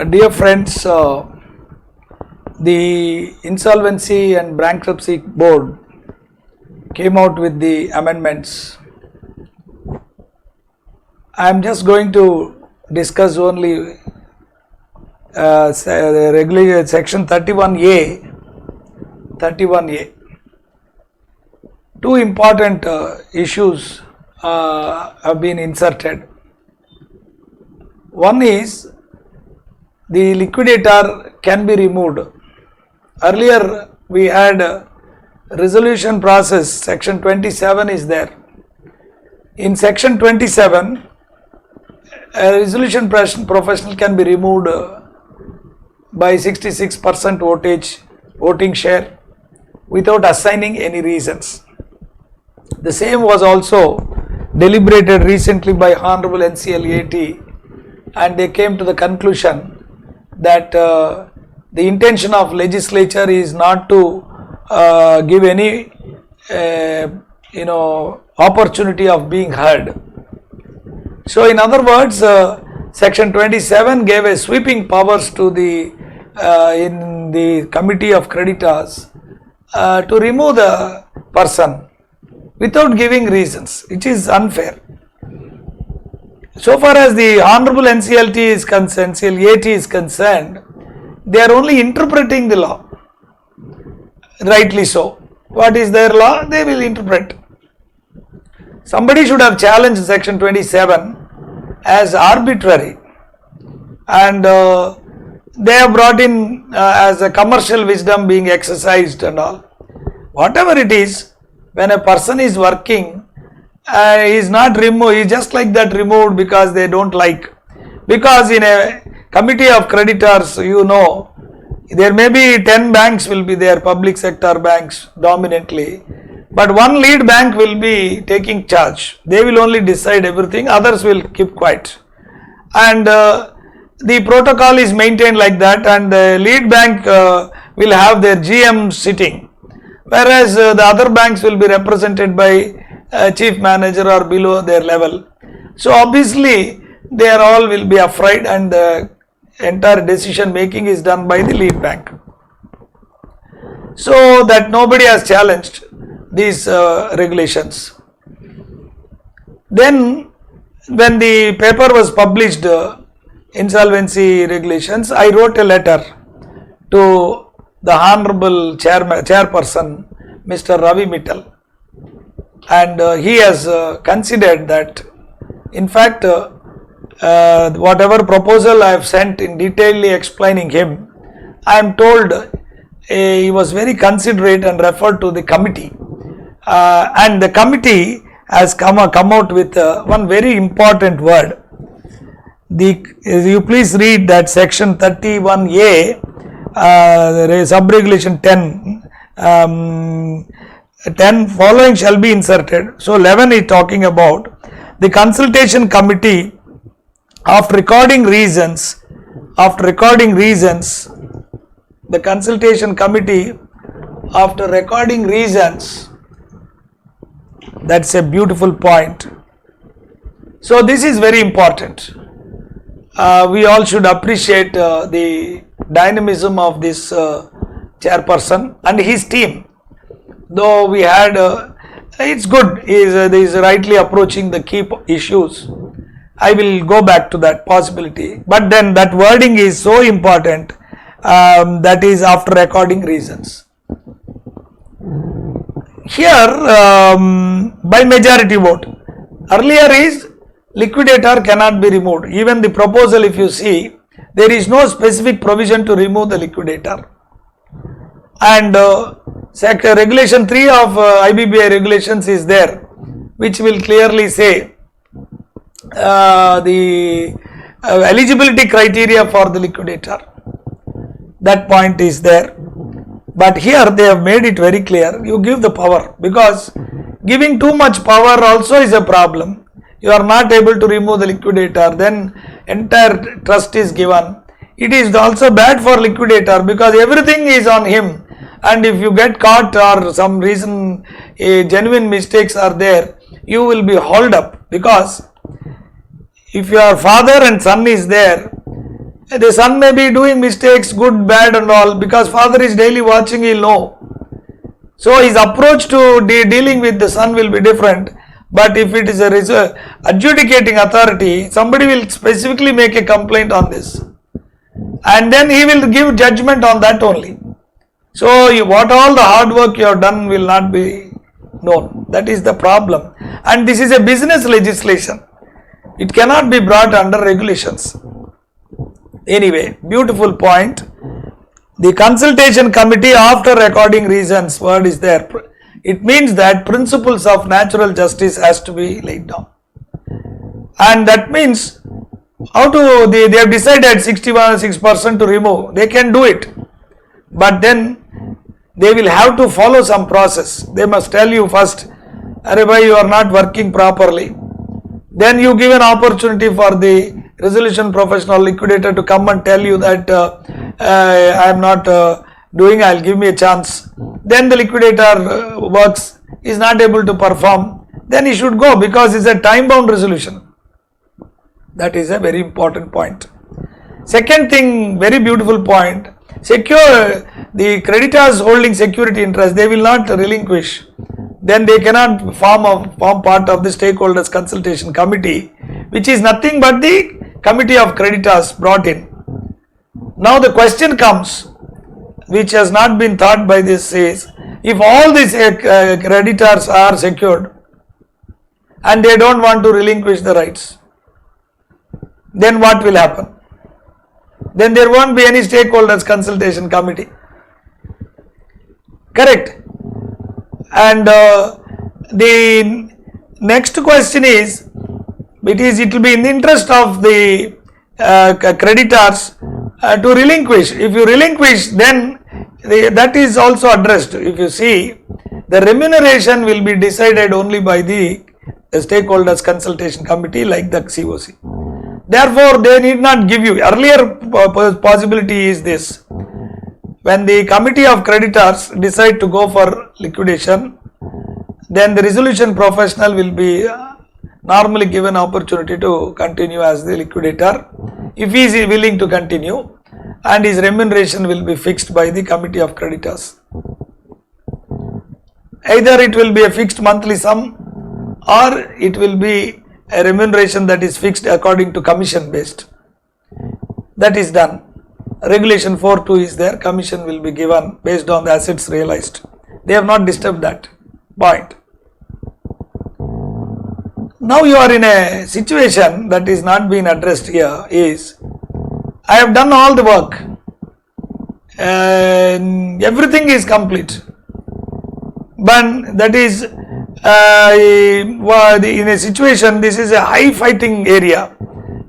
Dear friends, the Insolvency and Bankruptcy Board came out with the amendments. I am just going to discuss only section 31A. Two important issues have been inserted. One is the liquidator can be removed. Earlier we had resolution process, section 27 is there. In section 27, a resolution professional can be removed by 66% voting share without assigning any reasons. The same was also deliberated recently by Honorable NCLAT, and they came to the conclusion that the intention of legislature is not to give any opportunity of being heard. So in other words, section 27 gave a sweeping powers to the in the committee of creditors to remove the person without giving reasons, which is unfair. So far as the Honorable NCLAT is concerned, they are only interpreting the law. Rightly so. What is their law? They will interpret. Somebody should have challenged section 27 as arbitrary, and they have brought in as a commercial wisdom being exercised and all. Whatever it is, when a person is working, he is not removed, he is just like that removed because they don't like. Because in a committee of creditors, there may be 10 banks will be there, public sector banks dominantly, but one lead bank will be taking charge. They will only decide everything, others will keep quiet. And the protocol is maintained like that, and the lead bank will have their GM sitting, whereas the other banks will be represented by chief manager or below their level. So obviously they are all will be afraid, and the entire decision making is done by the lead bank. So that nobody has challenged these regulations. Then when the paper was published, insolvency regulations, I wrote a letter to the Honorable Chairperson, Mr. Ravi Mittal, and he has considered that, in fact, whatever proposal I have sent in detailedly explaining him, I am told he was very considerate and referred to the committee, and the committee has come out with one very important word. You please read that section 31A, sub-regulation 10 following shall be inserted. So 11 is talking about the consultation committee after recording reasons, the consultation committee after recording reasons. That's a beautiful point. So this is very important. We all should appreciate the dynamism of this chairperson and his team. Though we had, it's good, he is rightly approaching the key issues. I will go back to that possibility. But then that wording is so important, that is after recording reasons. Here, by majority vote. Earlier is liquidator cannot be removed. Even the proposal, if you see, there is no specific provision to remove the liquidator. And regulation 3 of IBBI regulations is there, which will clearly say the eligibility criteria for the liquidator. That point is there. But here they have made it very clear, you give the power, because giving too much power also is a problem. You are not able to remove the liquidator, then entire trust is given. It is also bad for liquidator because everything is on him, and if you get caught or some reason genuine mistakes are there, you will be hauled up, because if your father and son is there, The son may be doing mistakes, good, bad and all, because father is daily watching, he'll know. So his approach to dealing with the son will be different. But if it is a adjudicating authority, somebody will specifically make a complaint on this. And then he will give judgment on that only. So what all the hard work you have done will not be known. That is the problem. And this is a business legislation. It cannot be brought under regulations. Anyway, beautiful point. The consultation committee, after recording reasons, word is there. It means that principles of natural justice has to be laid down. And that means how to, they have decided 61% to remove. They can do it. But then they will have to follow some process. They must tell you first, Arey, you are not working properly. Then you give an opportunity for the resolution professional liquidator to come and tell you that I am not doing, I'll give me a chance. Then the liquidator works, is not able to perform, then he should go, because it's a time bound resolution. That is a very important point. Second thing, very beautiful point, secure the creditors holding security interest, they will not relinquish. Then they cannot form part of the stakeholders consultation committee, which is nothing but the committee of creditors brought in. Now the question comes, which has not been thought by this, is if all these creditors are secured and they don't want to relinquish the rights, then what will happen? Then there won't be any stakeholders consultation committee. Correct? And the next question is, it will be in the interest of the creditors to relinquish. If you relinquish, then that is also addressed. If you see, the remuneration will be decided only by the stakeholders consultation committee, like the COC. Therefore, they need not give you. Earlier possibility is this: when the committee of creditors decide to go for liquidation, then the resolution professional will be normally given opportunity to continue as the liquidator if he is willing to continue, and his remuneration will be fixed by the committee of creditors. Either it will be a fixed monthly sum, or it will be a remuneration that is fixed according to commission based. That is done. Regulation 4.2 is there, commission will be given based on the assets realized. They have not disturbed that point. Now you are in a situation that is not being addressed here, is I have done all the work and everything is complete, but that is in a situation, this is a high fighting area,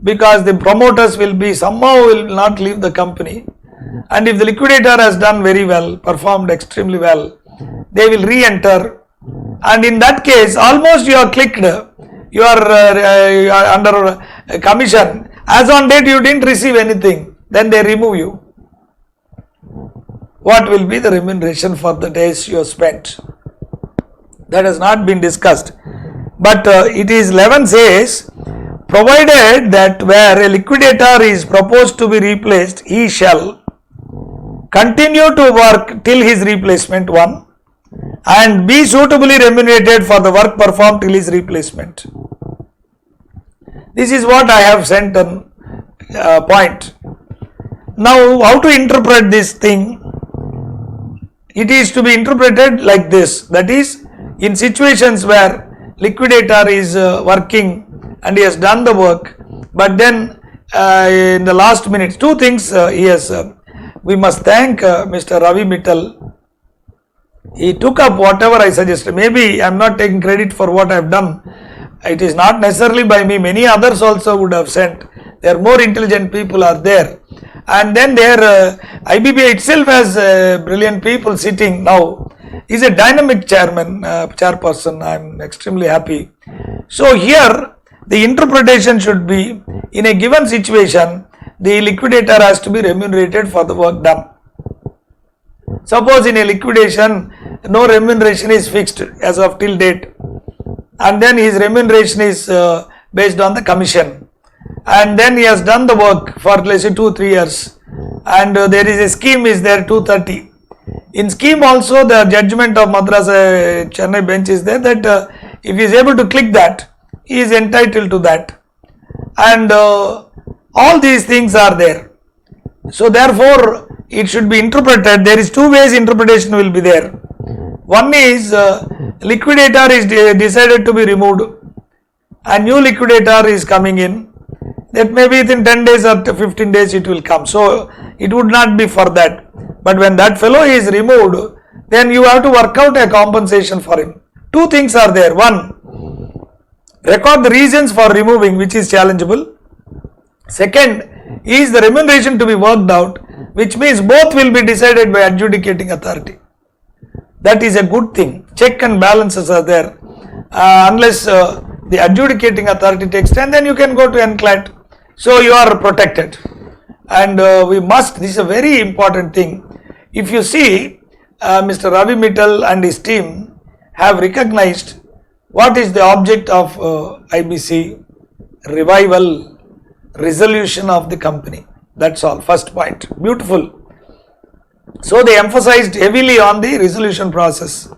because the promoters will not leave the company, and if the liquidator has done very well, performed extremely well, they will re-enter, and in that case almost you are clicked, you are under commission, as on date you didn't receive anything, then they remove you. What will be the remuneration for the days you have spent? That has not been discussed, but it is 11 says, provided that where a liquidator is proposed to be replaced, he shall continue to work till his replacement, 1, and be suitably remunerated for the work performed till his replacement. This is what I have sent on point. Now how to interpret this thing? It is to be interpreted like this, that is, in situations where liquidator is working and he has done the work, but then in the last minute, two things he has, we must thank Mr. Ravi Mittal. He took up whatever I suggested. Maybe I am not taking credit for what I have done. It is not necessarily by me. Many others also would have sent. There are more intelligent people are there. And then there IBBI itself has brilliant people sitting now. He is a dynamic chairperson. I am extremely happy. So here the interpretation should be, in a given situation, the liquidator has to be remunerated for the work done. Suppose in a liquidation, no remuneration is fixed as of till date, and then his remuneration is based on the commission. and then he has done the work for let's say 2-3 years, and there is a scheme is there 230. In scheme also the judgment of Madras Chennai bench is there that if he is able to click that, he is entitled to that, and all these things are there. So therefore it should be interpreted. There is two ways interpretation will be there. One is liquidator is decided to be removed and new liquidator is coming in. That maybe within 10 days or 15 days it will come. So it would not be for that. But when that fellow is removed, then you have to work out a compensation for him. Two things are there. One, record the reasons for removing, which is challengeable. Second, is the remuneration to be worked out, which means both will be decided by adjudicating authority. That is a good thing. Check and balances are there. Unless the adjudicating authority takes time, then you can go to NCLAT. So you are protected. And we must, this is a very important thing. If you see, Mr. Ravi Mittal and his team have recognized what is the object of IBC, revival, resolution of the company. That's all. First point. Beautiful. So they emphasized heavily on the resolution process,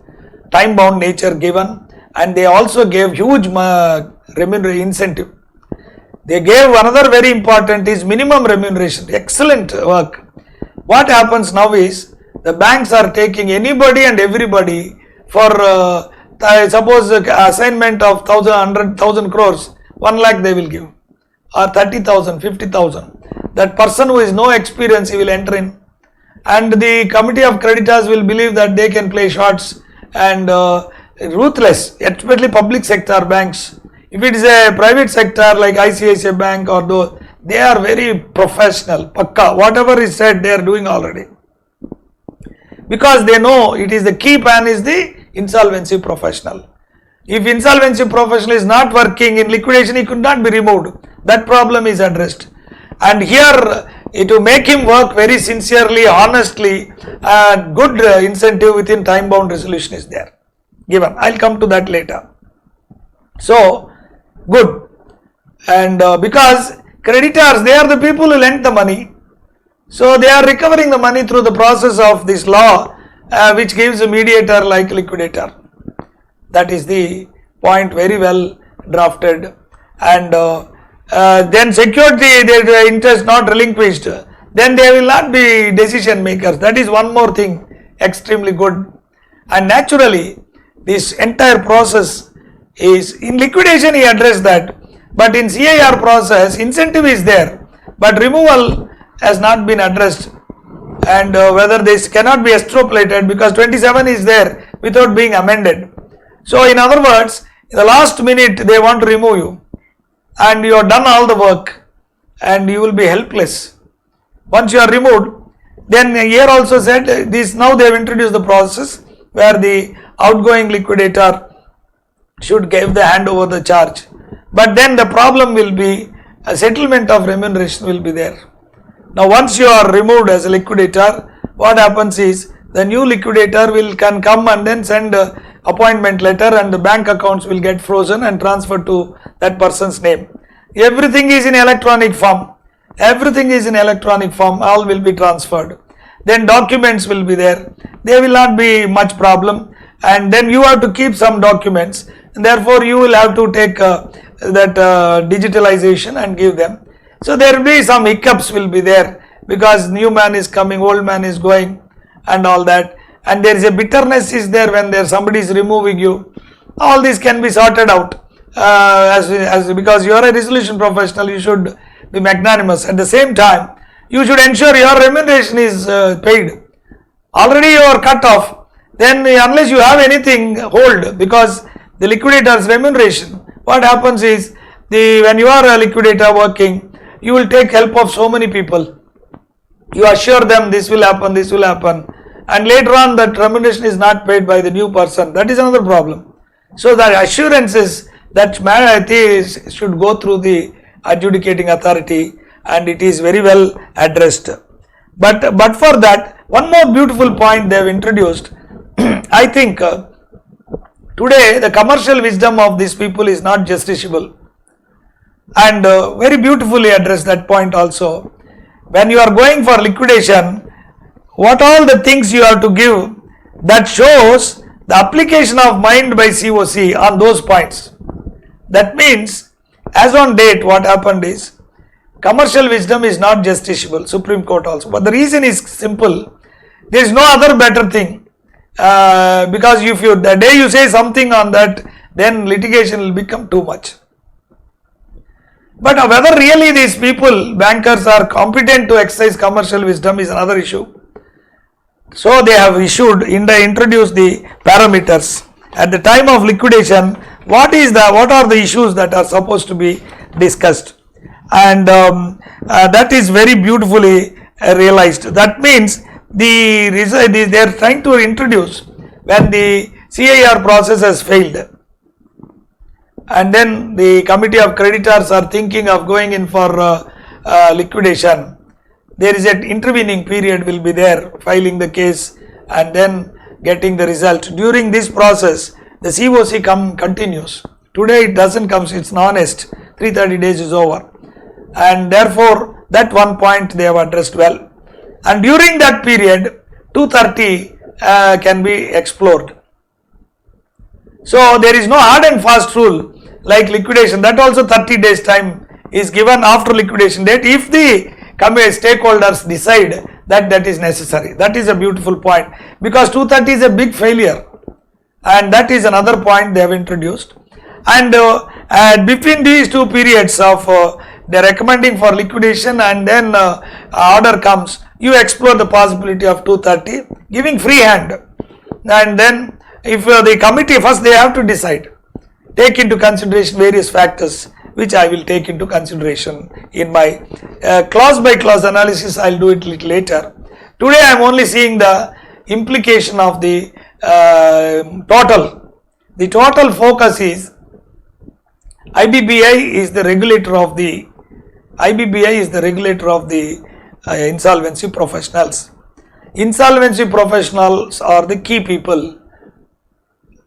time bound nature given, and they also gave huge remuneration incentive. They gave another very important is minimum remuneration. Excellent work. What happens now is the banks are taking anybody and everybody for suppose assignment of 1,000 crores, 1 lakh they will give, or 30,000, 50,000. That person who is no experience, he will enter in, and the committee of creditors will believe that they can play shots and ruthless, especially public sector banks. If it is a private sector like ICICI Bank or those, they are very professional, pakka, whatever is said they are doing already. Because they know it is the key pan is the insolvency professional. If insolvency professional is not working in liquidation, he could not be removed. That problem is addressed. And here, to make him work very sincerely, honestly, good incentive within time bound resolution is there given. I will come to that later. So, good. And because creditors, they are the people who lent the money. So, they are recovering the money through the process of this law, which gives a mediator like liquidator. That is the point, very well drafted. And then secured their interest not relinquished, then they will not be decision makers. That is one more thing, extremely good. And naturally, this entire process is, in liquidation he addressed that, but in CIR process, incentive is there, but removal has not been addressed, and whether this cannot be extrapolated because 27 is there without being amended. So in other words, in the last minute they want to remove you, and you have done all the work and you will be helpless. Once you are removed, then here also said this, now they have introduced the process where the outgoing liquidator should give the hand over the charge. But then the problem will be a settlement of remuneration will be there. Now once you are removed as a liquidator, what happens is the new liquidator can come and then send appointment letter, and the bank accounts will get frozen and transferred to that person's name. Everything is in electronic form. Everything is in electronic form. All will be transferred. Then documents will be there. There will not be much problem. And then you have to keep some documents. And therefore, you will have to take that digitalization and give them. So there will be some hiccups will be there because new man is coming, old man is going, and all that. And there is a bitterness is there when somebody is removing you. All this can be sorted out because you are a resolution professional, you should be magnanimous. At the same time, you should ensure your remuneration is paid. Already you are cut off, then unless you have anything, hold, because the liquidator's remuneration, what happens is, when you are a liquidator working, you will take help of so many people. You assure them this will happen, and later on that remuneration is not paid by the new person. That is another problem. So the assurances that should go through the adjudicating authority, and it is very well addressed. But for that, one more beautiful point they have introduced. I think today the commercial wisdom of these people is not justiciable. and very beautifully addressed that point also. When you are going for liquidation, what all the things you have to give, that shows the application of mind by COC on those points. That means, as on date, what happened is, commercial wisdom is not justiciable, Supreme Court also. But the reason is simple, there is no other better thing. Because if you, the day you say something on that, then litigation will become too much. But whether really these people, bankers, are competent to exercise commercial wisdom is another issue. So they have introduced the parameters. At the time of liquidation, what are the issues that are supposed to be discussed, and that is very beautifully realized. That means they are trying to introduce when the CIR process has failed, and then the committee of creditors are thinking of going in for liquidation. There is an intervening period will be there, filing the case and then getting the result. During this process, the COC continues. Today it doesn't come, it's honest, 330 days is over, and therefore that one point they have addressed well. And during that period, 230 can be explored. So there is no hard and fast rule like liquidation. That also 30 days time is given after liquidation date if the stakeholders decide that is necessary. That is a beautiful point, because 230 is a big failure, and that is another point they have introduced. And between these two periods of they are recommending for liquidation and then order comes, you explore the possibility of 230, giving free hand. And then if the committee, first they have to decide, take into consideration various factors, which I will take into consideration in my clause by clause analysis. I will do it little later. Today I am only seeing the implication of the total. The total focus is IBBI is the regulator of the insolvency professionals. Insolvency professionals are the key people.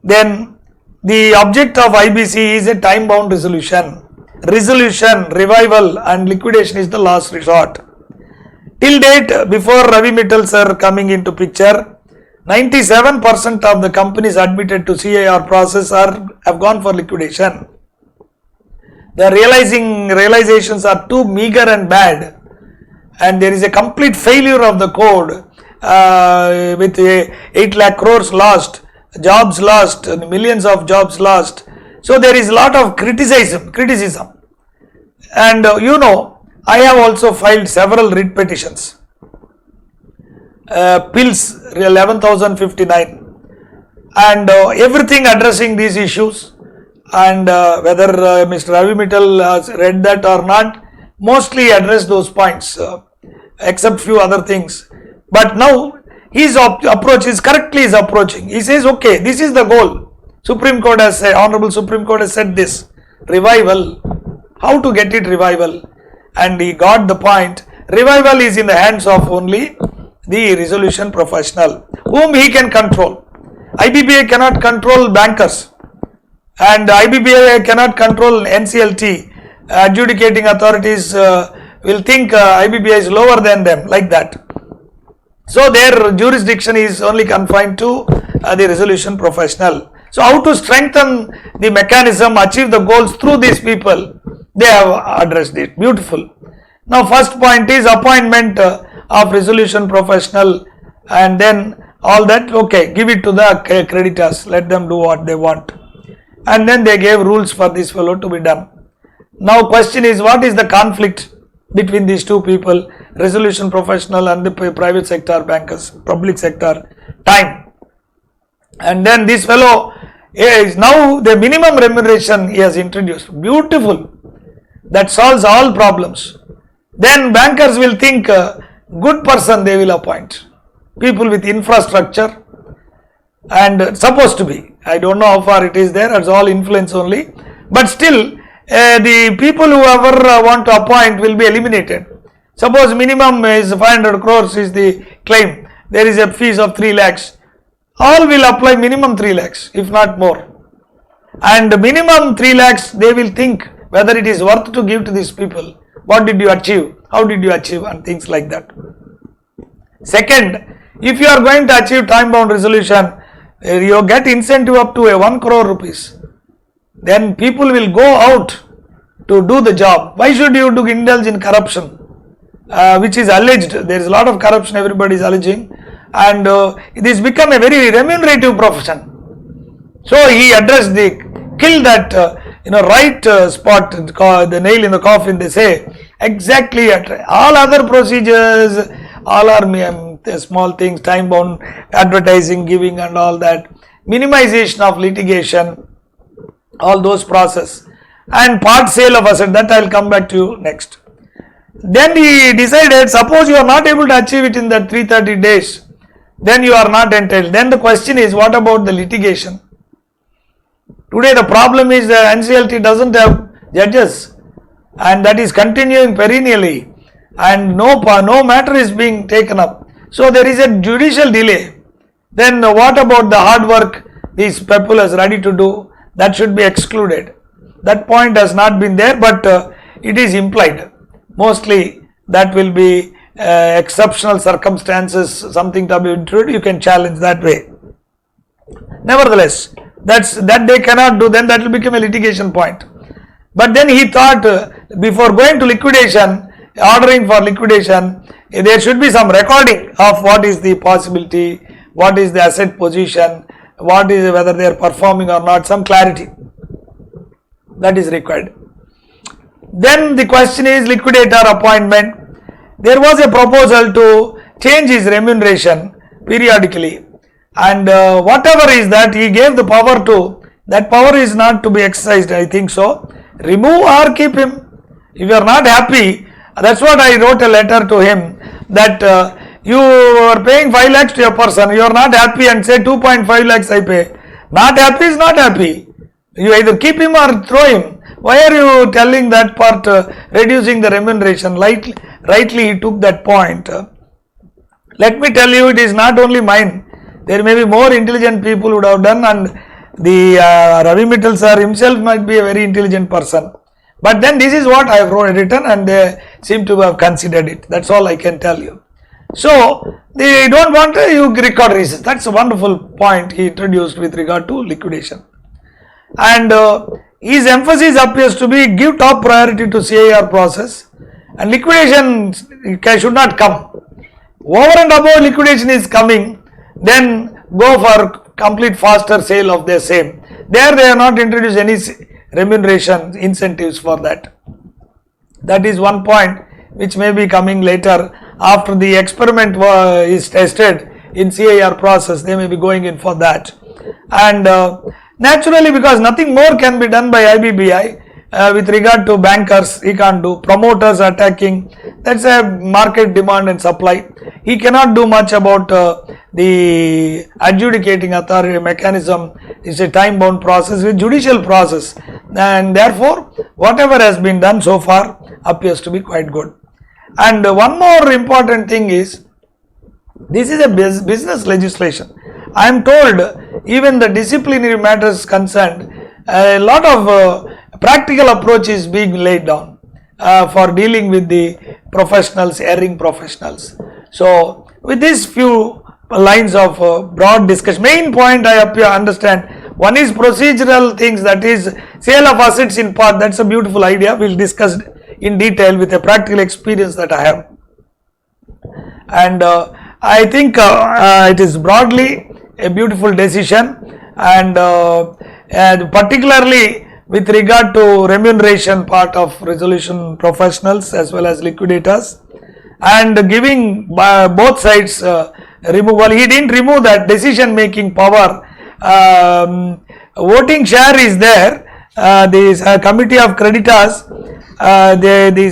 Then the object of IBC is a time bound resolution. Revival and liquidation is the last resort. Till date, before Ravi Mittal sir coming into picture, 97% of the companies admitted to CIR process have gone for liquidation. The realizations are too meager and bad, and there is a complete failure of the code with 8 lakh crores lost, jobs lost, millions of jobs lost. So there is a lot of criticism. And I have also filed several writ petitions. Pills 11,059, and everything addressing these issues. And whether Mr. Ravi Mittal has read that or not, mostly addressed those points, except few other things. But now his approach is correctly is approaching. He says, okay, this is the goal. Supreme Court has said, Honorable Supreme Court has said this, revival. How to get it revival? And he got the point. Revival is in the hands of only the resolution professional, whom he can control. IBBI cannot control bankers, and IBBI cannot control NCLT. Adjudicating authorities will think IBBI is lower than them, like that. So their jurisdiction is only confined to the resolution professional. So how to strengthen the mechanism, achieve the goals through these people, they have addressed it. Beautiful. Now first point is appointment of resolution professional, and then all that, okay, give it to the creditors, let them do what they want. And then they gave rules for this fellow to be done. Now question is, what is the conflict between these two people, resolution professional and the private sector bankers, public sector? Time. And then this fellow is now the minimum remuneration he has introduced. Beautiful. That solves all problems. Then bankers will think good person they will appoint. People with infrastructure, and supposed to be. I don't know how far it is there, it's all influence only. But still, the people who ever want to appoint will be eliminated. Suppose minimum is 500 crores is the claim. There is a fees of 3 lakhs. All will apply minimum 3 lakhs, if not more. And minimum 3 lakhs, they will think whether it is worth to give to these people. What did you achieve? How did you achieve? And things like that. Second, if you are going to achieve time bound resolution, you get incentive up to 1 crore rupees. Then people will go out to do the job. Why should you indulge in corruption, which is alleged? There is a lot of corruption everybody is alleging, and it has become a very remunerative profession. So he addressed kill that right spot, the nail in the coffin, they say, exactly. All other procedures, all are small things, time bound advertising, giving and all that, minimization of litigation, all those process, and part sale of asset, that I will come back to you next. Then he decided, suppose you are not able to achieve it in that 330 days, then you are not entitled. Then the question is, what about the litigation? Today the problem is the NCLT doesn't have judges, and that is continuing perennially, and no matter is being taken up. So there is a judicial delay. Then what about the hard work these people are ready to do? That should be excluded. That point has not been there, but it is implied. Mostly that will be exceptional circumstances, something to be introduced, you can challenge that way. Nevertheless, that they cannot do, then that will become a litigation point. But then he thought, before going to liquidation, ordering for liquidation, there should be some recording of what is the possibility, what is the asset position, what is whether they are performing or not, some clarity that is required. Then the question is liquidator appointment. There was a proposal to change his remuneration periodically, and whatever is that, he gave the power to, that power is not to be exercised, I think so. Remove or keep him. If you are not happy, that's what I wrote a letter to him, that you are paying 5 lakhs to a person, you are not happy and say 2.5 lakhs I pay. Not happy is not happy. You either keep him or throw him. Why are you telling that part, reducing the remuneration? Rightly he took that point. Let me tell you, it is not only mine. There may be more intelligent people who would have done, and the Ravi Mittal sir himself might be a very intelligent person. But then this is what I have written, and they seem to have considered it. That's all I can tell you. So they don't want you record reasons. That's a wonderful point he introduced with regard to liquidation. And his emphasis appears to be give top priority to CIR process, and liquidation should not come. Over and above liquidation is coming, then go for complete faster sale of the same. There they have not introduced any remuneration incentives for that. That is one point which may be coming later after the experiment is tested in CIR process. They may be going in for that. And naturally, because nothing more can be done by IBBI with regard to bankers, he can't do. Promoters attacking, that's a market demand and supply. He cannot do much about the adjudicating authority mechanism. It's a time bound process with judicial process, and therefore whatever has been done so far appears to be quite good. And one more important thing is, this is a business legislation. I am told even the disciplinary matters concerned, a lot of practical approach is being laid down for dealing with the professionals, erring professionals. So with these few lines of broad discussion, main point I understand, one is procedural things, that is sale of assets in part. That's a beautiful idea. We'll discuss in detail with a practical experience that I have. And I think it is broadly a beautiful decision, and particularly with regard to remuneration part of resolution professionals as well as liquidators, and giving both sides removal. He didn't remove that decision making power. Voting share is there. This committee of creditors,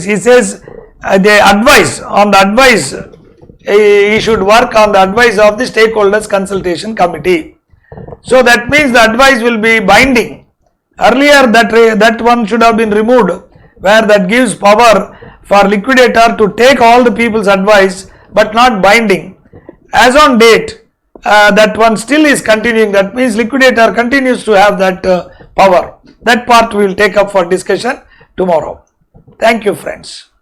he says they advise on the advice. He should work on the advice of the stakeholders consultation committee. So that means the advice will be binding. Earlier that one should have been removed, where that gives power for liquidator to take all the people's advice but not binding. As on date, that one still is continuing. That means liquidator continues to have that power. That part we will take up for discussion tomorrow. Thank you, friends.